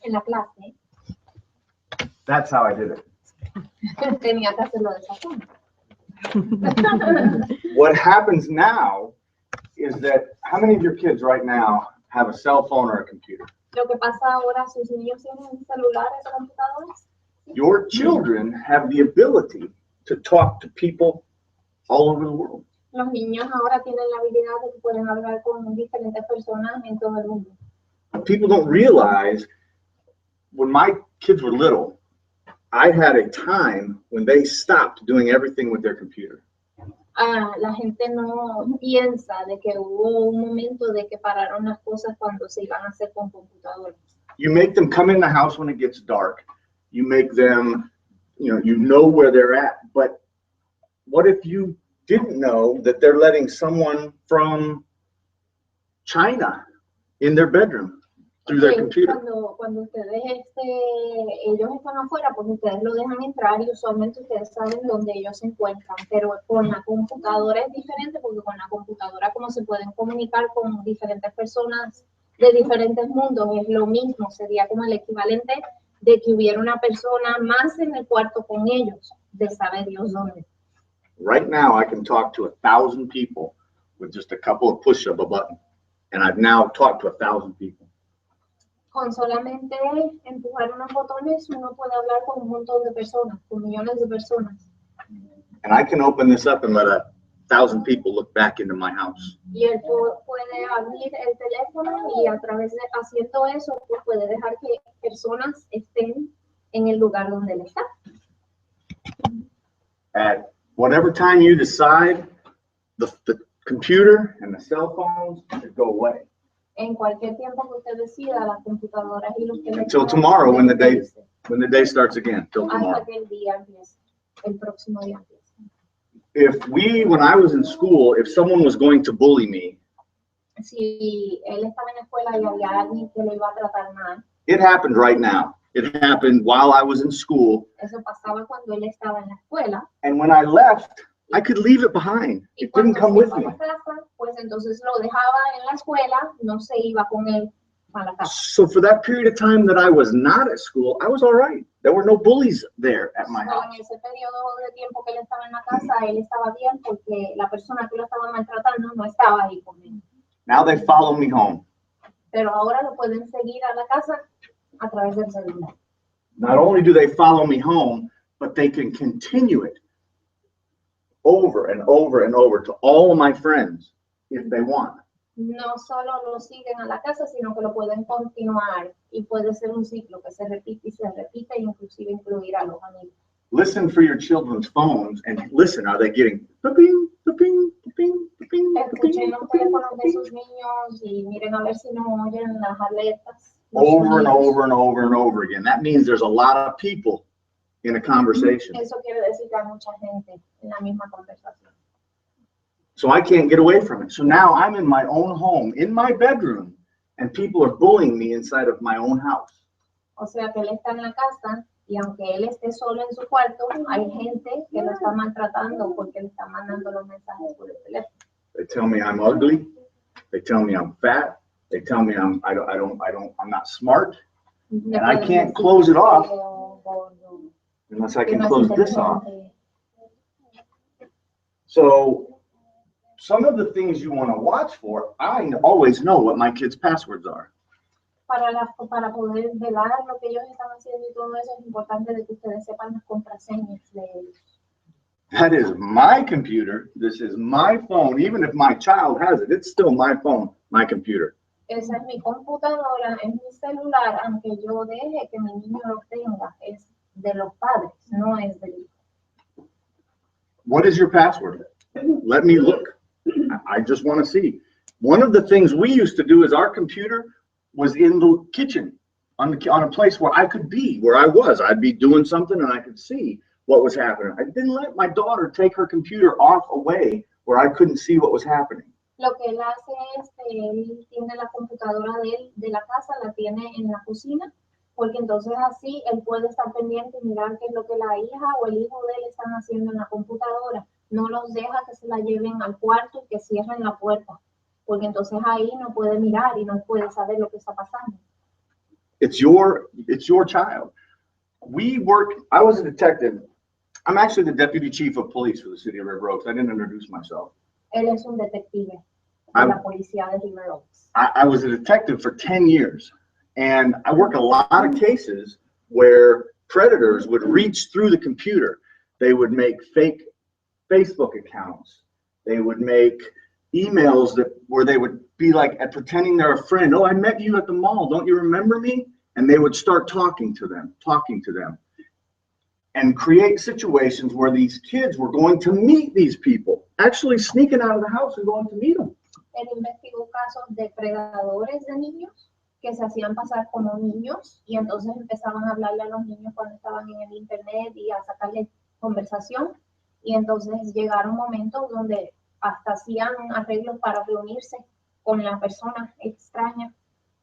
en la clase. That's how I did it. Tenía que hacerlo de esa forma. What happens now is that, how many of your kids right now have a cell phone or a computer? Lo que pasa ahora, sus niños tienen celulares o computadores. Your children have the ability to talk to people all over the world. Los niños ahora tienen la habilidad de que pueden hablar con diferentes personas en todo el mundo. People don't realize, when my kids were little, I had a time when they stopped doing everything with their computer. La gente no piensa de que hubo un momento de que pararon las cosas cuando se iban a hacer con computadoras. You make them come in the house when it gets dark. You make them, you know where they're at. But what if you didn't know that they're letting someone from China in their bedroom through their computer? Cuando ustedes ellos están afuera, pues ustedes lo dejan entrar y usualmente ustedes saben dónde ellos se encuentran, pero con la computadora es diferente porque con la computadora como se pueden comunicar con diferentes personas de diferentes mundos, es lo mismo, sería como el equivalente de que hubiera una persona más en el cuarto con ellos, de saber Dios dónde. Right now I can talk to 1,000 people with just a couple of push of a button, and I've now talked to 1,000 people. Con solamente empujar unos botones, uno puede hablar con un montón de personas, con millones de personas. And I can open this up and let 1,000 people look back into my house. Y él puede abrir el teléfono y a través de haciendo eso, pues puede dejar que personas estén en el lugar donde él está. At whatever time you decide, the computer and the cell phones should go away. En cualquier tiempo que usted decida, las computadoras y los teléfonos. Until tomorrow, when the day starts again. Till tomorrow. Hasta que el día empiece, el próximo día empiece. When I was in school, if someone was going to bully me, si él estaba en la escuela y había alguien que lo iba a tratar mal. It happened right now. It happened while I was in school. Eso pasaba cuando él estaba en la escuela. And when I left, I could leave it behind. It didn't come with me. Pues entonces lo dejaba en la escuela, no se iba con él a la casa. So for that period of time that I was not at school, I was all right. There were no bullies there at my house. En ese periodo de tiempo que él estaba en la casa, él estaba bien porque la persona que lo estaba maltratando no estaba ahí con él. Now they follow me home. Pero ahora lo pueden seguir a la casa a través del celular. Not only do they follow me home, but they can continue it over and over and over to all of my friends if they want. No solo lo siguen a la casa, sino que lo pueden continuar y puede ser un ciclo que se repite y se repite e inclusive incluir a los amigos. Listen for your children's phones and listen, are they getting ping, ping, ping, ping, Escuchen los teléfonos de sus niños y miren a ver si no oyen las alertas. Over and over and over and over again. That means there's a lot of people in a conversation. Eso quiere decir que hay mucha gente en la misma conversación. So I can't get away from it. So now I'm in my own home, in my bedroom, and people are bullying me inside of my own house. O sea que él está en la casa y aunque él esté solo en su cuarto, hay gente que lo está maltratando porque le está mandando los mensajes por el teléfono. They tell me I'm ugly. They tell me I'm fat. They tell me I'm not smart. And I can't close it off unless I can close this off. So some of the things you want to watch for, I always know what my kids' passwords are. Para poder velar lo que ellos están haciendo y todo eso, es importante de que ustedes sepan las contraseñas de ellos. That is my computer. This is my phone. Even if my child has it, it's still my phone, my computer. Esa es mi computadora, es mi celular, aunque yo deje que mi niño lo tenga, es de los padres, no es del hijo. What is your password? Let me look. I just want to see. One of the things we used to do is our computer was in the kitchen, on a place where I could be, where I was. I'd be doing something and I could see what was happening. I didn't let my daughter take her computer off away where I couldn't see what was happening. Lo que él hace es que él tiene la computadora de él, de la casa, la tiene en la cocina, porque entonces así él puede estar pendiente y mirar qué es lo que la hija o el hijo de él están haciendo en la computadora. No los deja que se la lleven al cuarto y que cierren la puerta, porque entonces ahí no puede mirar y no puede saber lo que está pasando. It's your child. I was a detective. I'm actually the deputy chief of police for the city of River Oaks. I didn't introduce myself. Él es un detective de la policía de River Oaks. I was a detective for 10 years, and I work a lot of cases where predators would reach through the computer. They would make fake Facebook accounts. They would make emails where they would be like pretending they're a friend. Oh, I met you at the mall. Don't you remember me? And they would start talking to them, and create situations where these kids were going to meet these people, actually sneaking out of the house and going to meet them. Él investigó casos de predadores de niños que se hacían pasar como niños y entonces empezaban a hablarle a los niños cuando estaban en el internet y a sacarle conversación, y entonces llegaron momentos donde hasta hacían arreglos para reunirse con la persona extraña.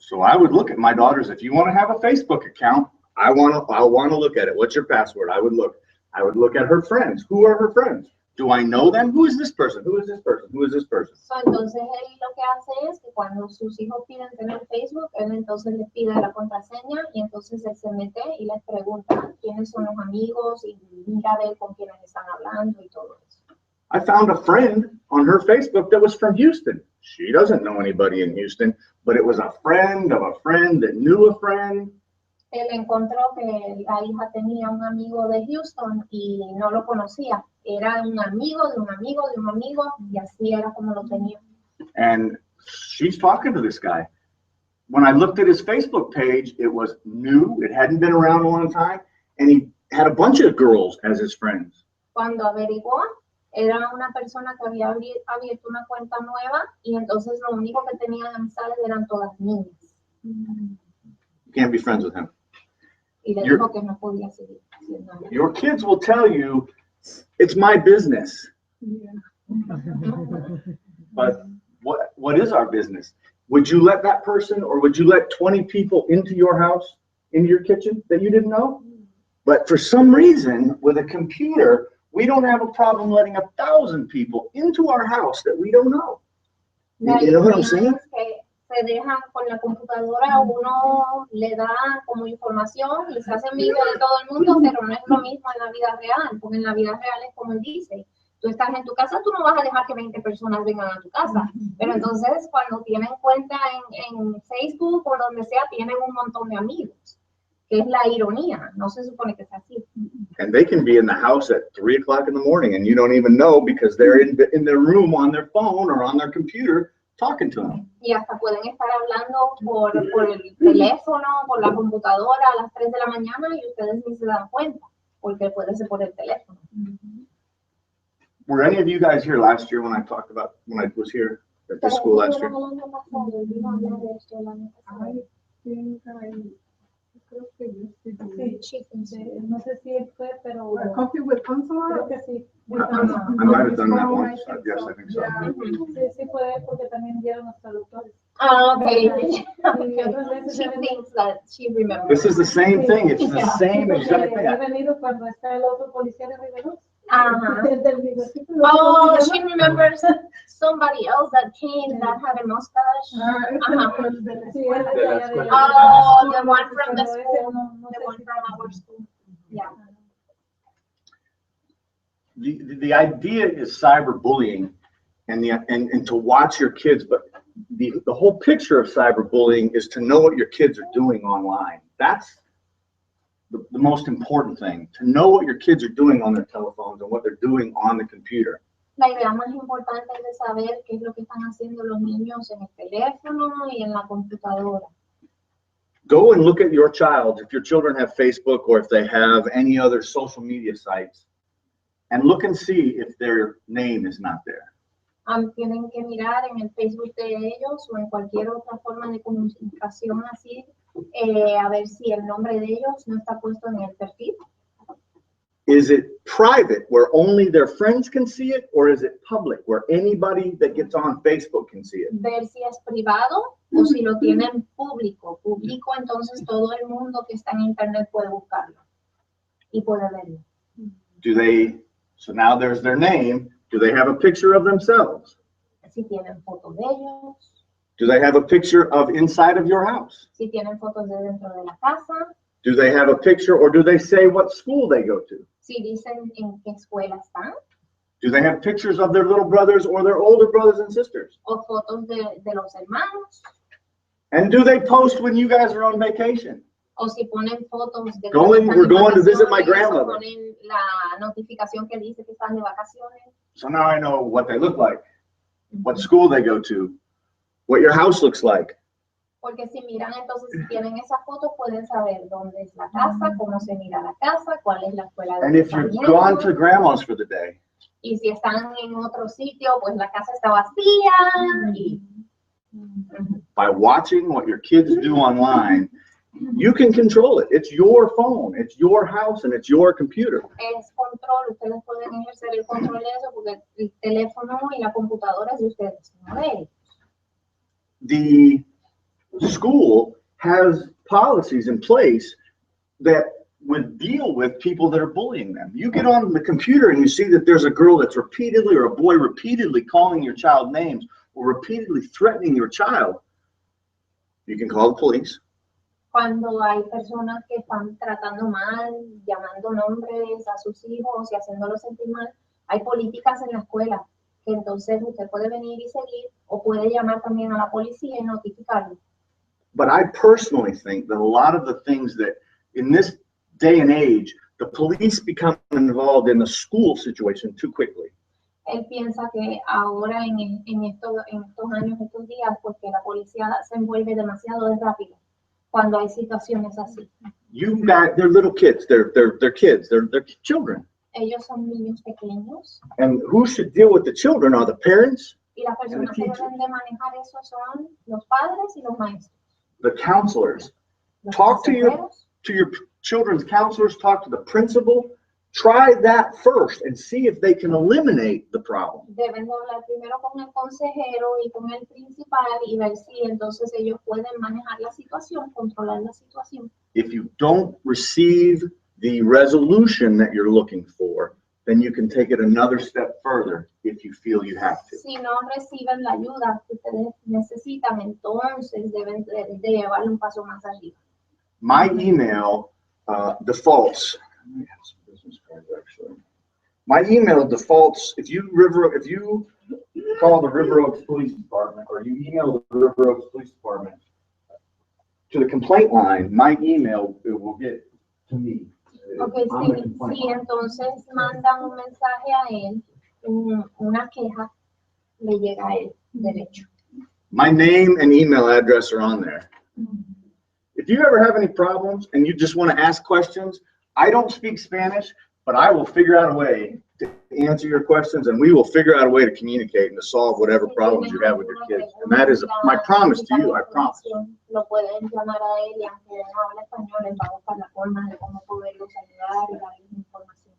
So I would look at my daughters. If you want to have a Facebook account, I want to look at it. What's your password? I would look at her friends. Who are her friends? Do I know them? Who is this person? Who is this person? Who is this person? So, entonces él lo que hace es que cuando sus hijos piden tener Facebook, él entonces les pide la contraseña y entonces él se mete y les pregunta quiénes son los amigos y mira a ver con quiénes están hablando y todo eso. I found a friend on her Facebook that was from Houston. She doesn't know anybody in Houston, but it was a friend of a friend that knew a friend. Él encontró que la hija tenía un amigo de Houston y no lo conocía. Era un amigo de un amigo de un amigo y así era como lo tenía. And she's talking to this guy. When I looked at his Facebook page, it was new. It hadn't been around a long time. And he had a bunch of girls as his friends. Cuando averiguó, era una persona que había abierto una cuenta nueva y entonces lo único que tenía de amistades eran todas niñas. You can't be friends with him. Y le dijo que no podía seguir haciendo nada. Your kids will tell you, it's my business. Yeah. But what is our business? Would you let that person, or would you let 20 people into your house, into your kitchen that you didn't know? But for some reason, with a computer, we don't have a problem letting 1,000 people into our house that we don't know. You know what I'm saying? Se dejan con la computadora, uno le da como información y se hace amigo de todo el mundo, pero no es lo mismo en la vida real, porque en la vida real es como él dice, tú estás en tu casa, tú no vas a dejar que 20 personas vengan a tu casa, pero entonces cuando tienen cuenta en Facebook o donde sea, tienen un montón de amigos, que es la ironía, no se supone que sea así. And they can be in the house at 3 o'clock in the morning and you don't even know because they're in their room on their phone or on their computer talking to them. Y hasta pueden estar hablando por el teléfono, por la computadora a las 3 de la mañana y ustedes ni se dan cuenta, porque puede ser por el teléfono. Were any of you guys here last year when I was here at this school last year? Creo que yo Sí, no sé si fue, pero Coffee with Counselor? creo que sí. I might have done that once. Yes, I think so. Sí fue porque también dieron los traductores. Okay. Y otras veces She thinks that she remembers. This is the same thing. It's the same exact he thing. venido cuando está el otro policía de Rivero. Oh, she remembers somebody else that came that had a mustache. Sí, él es de allá de Oh, the one from the school, the one from our school. Yeah. The idea is cyberbullying and to watch your kids, but the whole picture of cyberbullying is to know what your kids are doing online. That's the most important thing, to know what your kids are doing on their telephones and what they're doing on the computer. La idea más importante es de saber qué es lo que están haciendo los niños en el teléfono y en la computadora. Go and look at your child, if your children have Facebook or if they have any other social media sites, and look and see if their name is not there. Tienen que mirar en el Facebook de ellos o en cualquier otra forma de comunicación así, a ver si el nombre de ellos no está puesto en el perfil. Is it private where only their friends can see it, or is it public where anybody that gets on Facebook can see it? Ver si es privado o si lo tienen público. Público, entonces todo el mundo que está en internet puede buscarlo y puede verlo. So now there's their name. Do they have a picture of themselves? Si tienen fotos de ellos. Do they have a picture of inside of your house? Si tienen fotos de dentro de la casa, Do they have a picture, or do they say what school they go to? si dicen en qué escuela están, Do they have pictures of their little brothers or their older brothers and sisters? o fotos de los hermanos, And do they post when you guys are on vacation? o si ponen fotos de We're cuando están going de to visit my vacaciones, o grandmother. ponen la notificación que dice que están de vacaciones. So now I know what they look like, what school they go to, what your house looks like. Porque si miran, entonces, si tienen esas fotos, pueden saber dónde es la casa, cómo se mira la casa, cuál es la escuela And de if you're los gone nietos. to grandma's for the day, Y si están en otro sitio, pues la casa está vacía. Y by watching what your kids do online, you can control it. It's your phone, it's your house, and it's your computer. es control, ustedes pueden ejercer el control de eso porque el teléfono y la computadora es de ustedes, no de ellos. The school has policies in place that would deal with people that are bullying them. You get on the computer and you see that there's a girl that's repeatedly, or a boy repeatedly calling your child names or repeatedly threatening your child, you can call the police. Cuando hay personas que están tratando mal, llamando nombres a sus hijos y haciéndolos sentir mal, hay políticas en la escuela que entonces usted puede venir y seguir o puede llamar también a la policía y notificarlo. But I personally think that a lot of the things that in this day and age, the police become involved in the school situation too quickly. Él piensa que ahora en estos años, estos días, porque la policía se envuelve demasiado rápido cuando hay situaciones así. You've got, they're little kids, they're kids, they're children. Ellos son niños pequeños And who should deal with the children are the parents, y las personas que deben de manejar eso son los padres y los maestros. the counselors. Los Talk to consejeros. your children's counselors, talk to the principal. Try that first and see if they can eliminate the problem. Deben de hablar primero con el consejero y con el principal y ver si entonces ellos pueden manejar la situación, controlar la situación. If you don't receive the resolution that you're looking for, then you can take it another step further if you feel you have to. Si no reciben la ayuda que ustedes necesitan, entonces deben de llevar un paso más arriba. My email defaults. I have some business cards actually. My email defaults if you call the River Oaks Police Department or you email the River Oaks Police Department to the complaint line, my email it will get to me. Okay, On the sí, complaint sí, line. entonces mandan un mensaje a él, una queja, le llega a él derecho. My name and email address are on there. If you ever have any problems and you just want to ask questions, I don't speak Spanish, but I will figure out a way to answer your questions and we will figure out a way to communicate and to solve whatever problems you have with your kids. And that is my promise to you, I promise. Lo pueden llamar a él y aunque no habla español, él va a buscar la forma de cómo poderlos ayudar y darles información.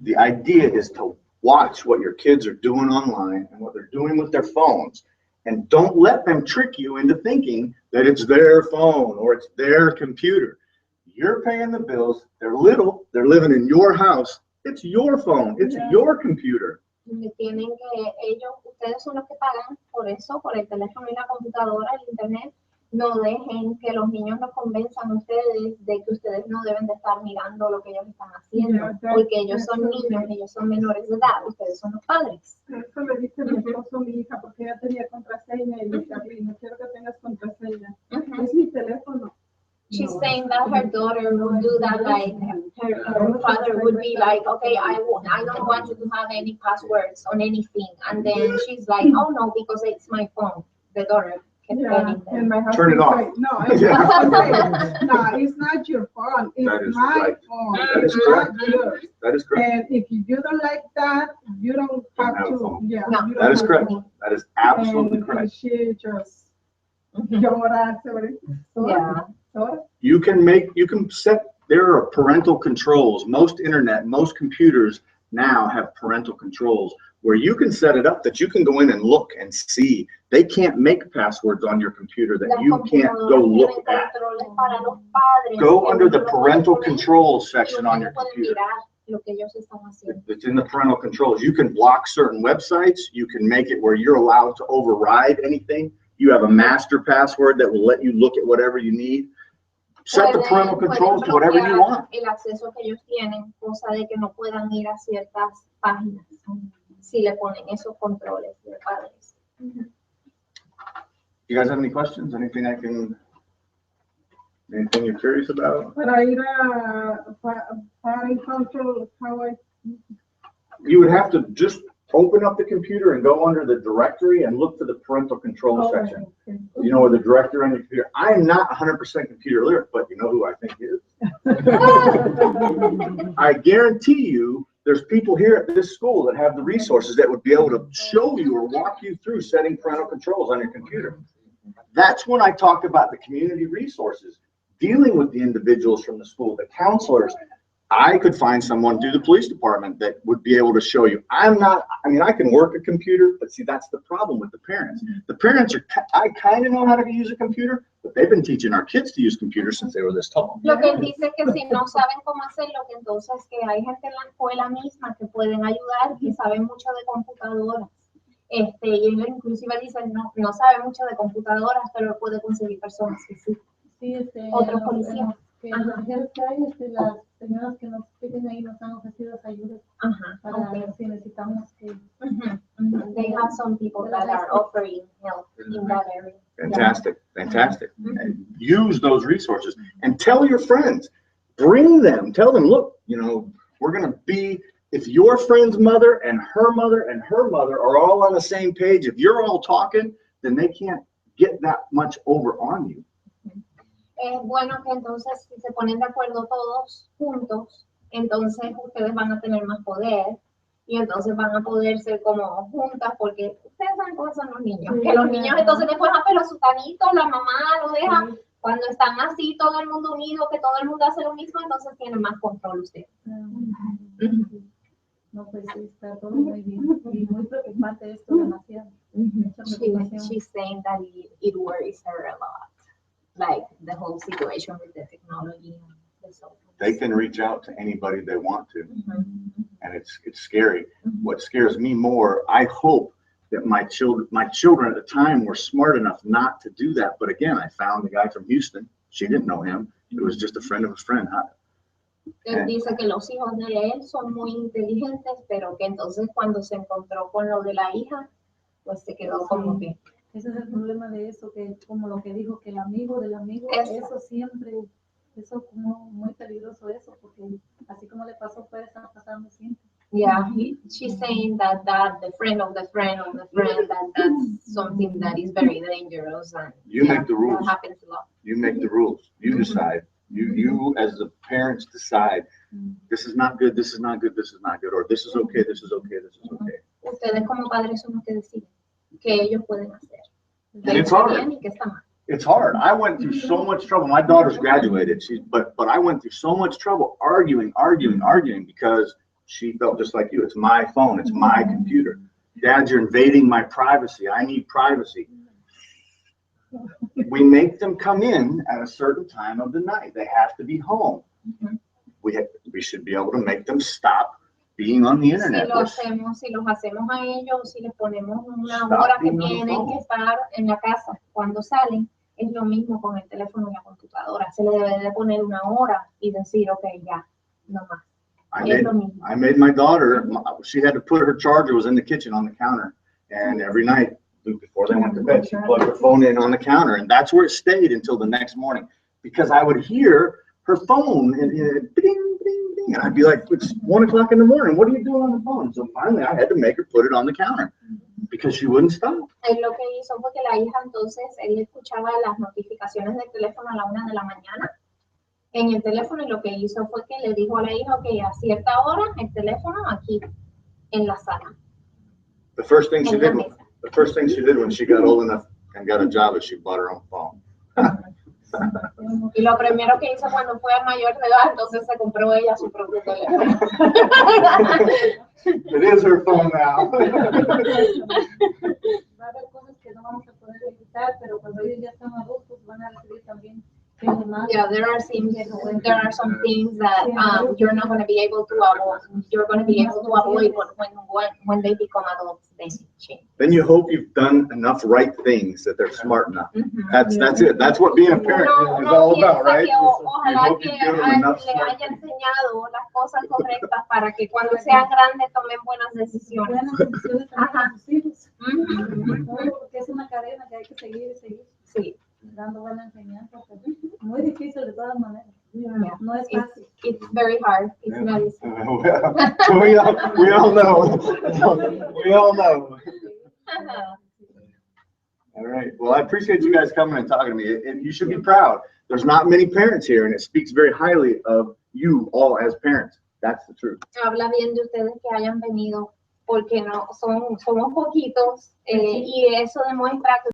The idea is to watch what your kids are doing online and what they're doing with their phones. And don't let them trick you into thinking that it's their phone or it's their computer. You're paying the bills. They're little. They're living in your house. It's your phone. It's your computer. Tienen que ustedes son los que pagan por eso, por el teléfono y la computadora, el internet. No dejen que los niños los convenzan a ustedes de que ustedes no deben de estar mirando lo que ellos están haciendo, porque ellos son niños, ellos son menores de edad, ustedes son los padres. Eso le dice mi esposo a mi hija porque ella tenía contraseña y le dije, no quiero que tengas contraseña. Es mi teléfono. She's saying that her daughter would do that, like her father would be like, okay, I don't want you to have any passwords on anything, and then she's like, oh no, because it's my phone. The daughter kept telling And them. my husband Turn it off. said, no, it's not. No, it's not your phone. That It's is my right. phone. That is It's correct. not yours. That is correct. And if you don't like that, you don't have have a to. phone. Yeah. No. you don't That is have correct. to. That is absolutely And correct. she just llora sobre Yeah. todo. You can set, there are parental controls. Most internet, most computers now have parental controls where you can set it up that you can go in and look and see. They can't make passwords on your computer that Las you can't go computadoras look tienen at. controles para los padres, Go que under the uno lo puede parental poner controls y section on your ustedes pueden computer. mirar lo que ellos están haciendo. It's in the parental controls. You can block certain websites. You can make it where you're allowed to override anything. You have a master password that will let you look at whatever you need. Set the parental controls to whatever you want. El acceso que ellos tienen, cosa de que no puedan ir a ciertas páginas si le ponen esos controles de padres. You guys have any questions? Anything you're curious about? Para ir a parent control, You would have to just open up the computer and go under the directory and look for the parental control section. Okay. You know where the directory on your computer. I am not 100% computer literate, but you know who I think is? I guarantee you, there's people here at this school that have the resources that would be able to show you or walk you through setting parental controls on your computer. That's when I talk about the community resources, dealing with the individuals from the school, the counselors. I could find someone through the police department that would be able to show you. I can work a computer, but see, that's the problem with the parents. The parents I kind of know how to use a computer, but they've been teaching our kids to use computers since they were this tall. Lo que él dice que si no saben cómo hacerlo, que entonces que hay gente en la escuela misma que pueden ayudar y saben mucho de computadoras. Y él inclusive dice, no sabe mucho de computadoras, pero puede conseguir personas que sí. Sí, Otros policías. Que los ejemplos que hay, las señoras que nos piden ahí nos han ofrecido ayuda para si necesitamos que. They have some people that are offering help in that area. Fantastic, fantastic. And use those resources and tell your friends, bring them, tell them, look, we're going to be, if your friend's mother and her mother and her mother are all on the same page, if you're all talking, then they can't get that much over on you. Es bueno que entonces si se ponen de acuerdo todos juntos, entonces ustedes van a tener más poder y entonces van a poder ser como juntas porque ustedes saben cómo son los niños, que los niños entonces después, pero sutanito, la mamá lo deja, cuando están así todo el mundo unido, que todo el mundo hace lo mismo, entonces tienen más control ustedes. No, pues sí, está todo muy bien y muy preocupante esto demasiado. She's saying that it worries her a lot. Like the whole situation with the technology and the cell phones. They can reach out to anybody they want to, and it's scary. What scares me more, I hope that my children at the time were smart enough not to do that. But again, I found the guy from Houston. She didn't know him. It was just a friend of a friend. Él dice que los hijos de él son muy inteligentes, pero que entonces cuando se encontró con lo de la hija, pues se quedó como que. Ese es el problema de eso, que como lo que dijo, que el amigo del amigo, eso siempre, eso como muy peligroso eso, porque así como le pasó puede estar pasando siempre. Yeah, she's saying that the friend of the friend of the friend, that's something that is very dangerous. And you make the rules. That happens a lot. You make the rules. You decide. You as the parents decide, this is not good, this is not good, this is not good, or this is okay, this is okay, this is okay. Ustedes como padres son los que deciden que ellos pueden hacer. And it's hard. It's hard. I went through so much trouble. My daughter's graduated, but I went through so much trouble arguing because she felt just like you. It's my phone. It's my computer. Dad, you're invading my privacy. I need privacy. We make them come in at a certain time of the night. They have to be home. We should be able to make them stop being on the internet. Si los hacemos a ellos, si les ponemos una hora que tienen que estar en la casa cuando salen, es lo mismo con el teléfono y la computadora. Se le debe de poner una hora y decir, okay, ya, no más. I made my daughter, she had to put her charger, was in the kitchen on the counter, and every night before they went to bed, she plugged her phone in on the counter, and that's where it stayed until the next morning, because I would hear her phone and ding, ding, ding, and I'd be like, it's 1 o'clock in the morning, what are you doing on the phone? So finally I had to make her put it on the counter because she wouldn't stop. Él lo que hizo fue que la hija entonces, él escuchaba las notificaciones del teléfono a la 1 de la mañana en el teléfono, y lo que hizo fue que le dijo a la hija que a cierta hora el teléfono aquí en la sala. The first thing she did when she got old enough and got a job is she bought her own phone. Y lo primero que hizo cuando fue mayor de edad, entonces se compró ella su propio teléfono. It is her phone now. Va a haber cosas que no vamos a poder evitar, pero cuando ellos ya están adultos van a recibir también Yeah, there are some things that you're not going to be able to avoid. You're going to be able to avoid, but when they become adults, they change. Then you hope you've done enough right things that they're smart enough. That's it. That's what being a parent is all about, right? Ojalá que le haya enseñado las cosas correctas para que cuando sean grandes tomen buenas decisiones. Buenas decisiones para sus hijos. Porque es una cadena que hay que seguir y seguir. Sí. Dando buena enseñanza. Muy difícil de todas maneras. No es fácil. It's very hard. It's not easy. we all know. We all know. All right. Well, I appreciate you guys coming and talking to me. You should be proud. There's not many parents here, and it speaks very highly of you all as parents. That's the truth. Habla bien de ustedes que hayan venido, porque no somos poquitos, y eso demuestra que